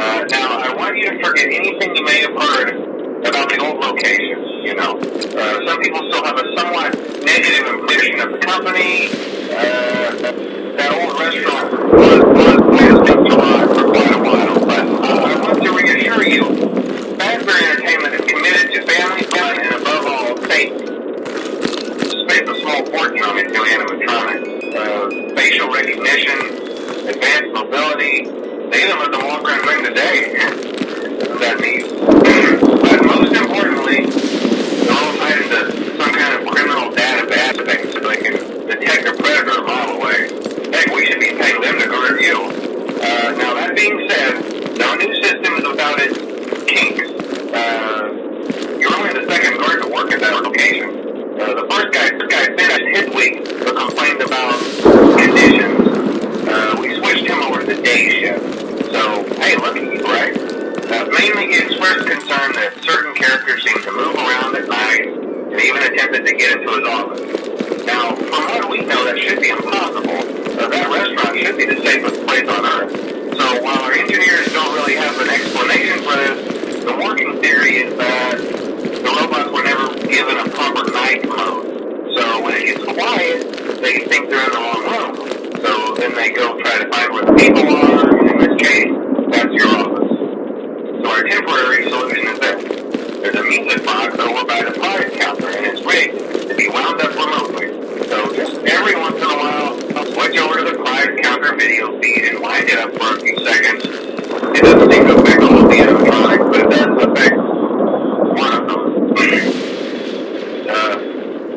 Now, I want you to forget anything you may have heard about the old locations, you know. Some people still have a somewhat negative impression of the company. That old restaurant has been survived for quite a while, but I want to reassure you, Fazbear Entertainment is committed to family fun and above all, safety. Spent a small fortune on these new animatronics. Facial recognition, advanced mobility, they even let them walk around during the day. Isn't that neat? But most importantly, they're all tied into some kind of criminal database so they can detect a predator a mile away. Heck, we should be paying them to guard you. Now that being said, no new system is without its kinks. You're only the second guard to work at that location. The first guy finished his week but complained about conditions. We switched him over to the day shift. So, hey, lucky you, right? Mainly he expressed concern that certain characters seem to move around at night and even attempted to get into his office. Now, from what we know, that should be impossible. That restaurant should be the safest place on Earth. So while our engineers don't really have an explanation for this, the working theory is that the robots were never given a proper night mode. So when it gets quiet, they think they're in the wrong room. So then they go try to find where the people are, and in this case, that's your office. So our temporary solution is this. There's a music box over by the prize counter, and it's rigged to be wound up remotely. So just every once in a while, I'll switch over to the prize counter video feed and wind it up for a few seconds. It doesn't seem to affect all of the animatronics, but it does affect one of them.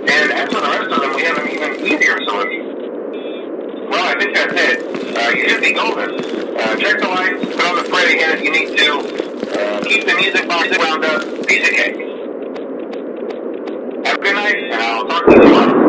And as for the rest of them, we have an even easier solution. Well, I think that's it. You should be golden. Check the lights, put on the Freddy hat if you need to. Keep the music box wound up. Piece of cake. Have a good night, and I'll talk to you tomorrow.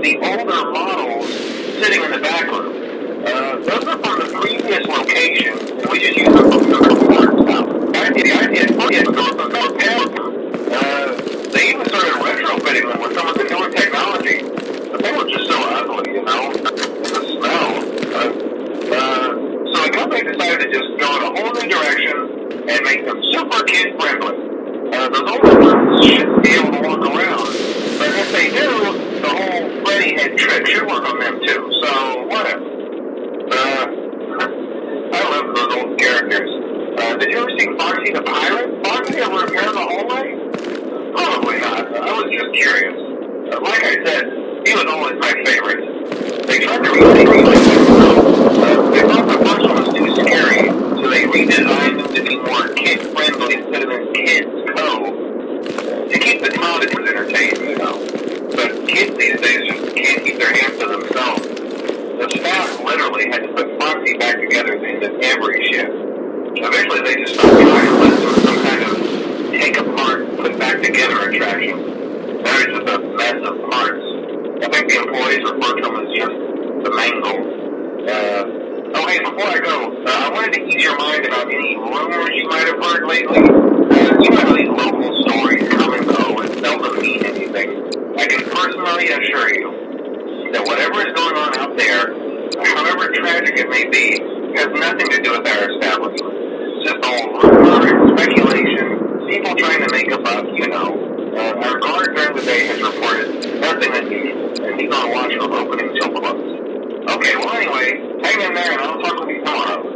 the older models sitting in the back room. Those are from the previous location, and we just use them for parts now. The idea was to repair them. They even started retrofitting them with some of the newer technology, but they were just so ugly, you know, and the smell. So the company decided to just go in a whole new direction and make them super kid friendly. Those older ones shouldn't be able to walk around, but if they do, the whole Freddy head trick should work on them too. So whatever. I love those old characters. Did you ever see Foxy the Pirate? Foxy ever appear in the hallway? Probably not. I was just curious. Like I said, he was always my favorite. They tried to remake him, they thought the first one was too scary, so they redesigned him to be more kid-friendly instead of in Kids Cove, to keep the toddlers entertained, you know. But kids these days just can't keep their hands to themselves. The staff literally had to put Foxy back together at the end of every shift. Eventually they just stopped trying and left him as some kind of take apart, put back together attraction. Now it's just a mess of parts. I think the employees refer to him as just the mangle. Oh hey, before I go, I wanted to ease your mind about any rumors you might have heard lately. You know these local stories come and go and seldom mean anything. I can personally assure you that whatever is going on out there, however tragic it may be, has nothing to do with our establishment. It's just all rumor and speculation, people trying to make a buck, you know. Our guard during the day has reported nothing unusual, and he's on watch from opening till close. Okay, well anyway, hang in there and I'll talk with you tomorrow.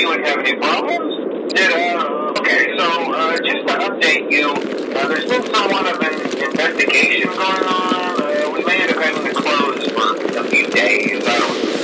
you wouldn't have any problems. Okay, so just to update you, there's been somewhat of an investigation going on. We may end up having to close for a few days. I don't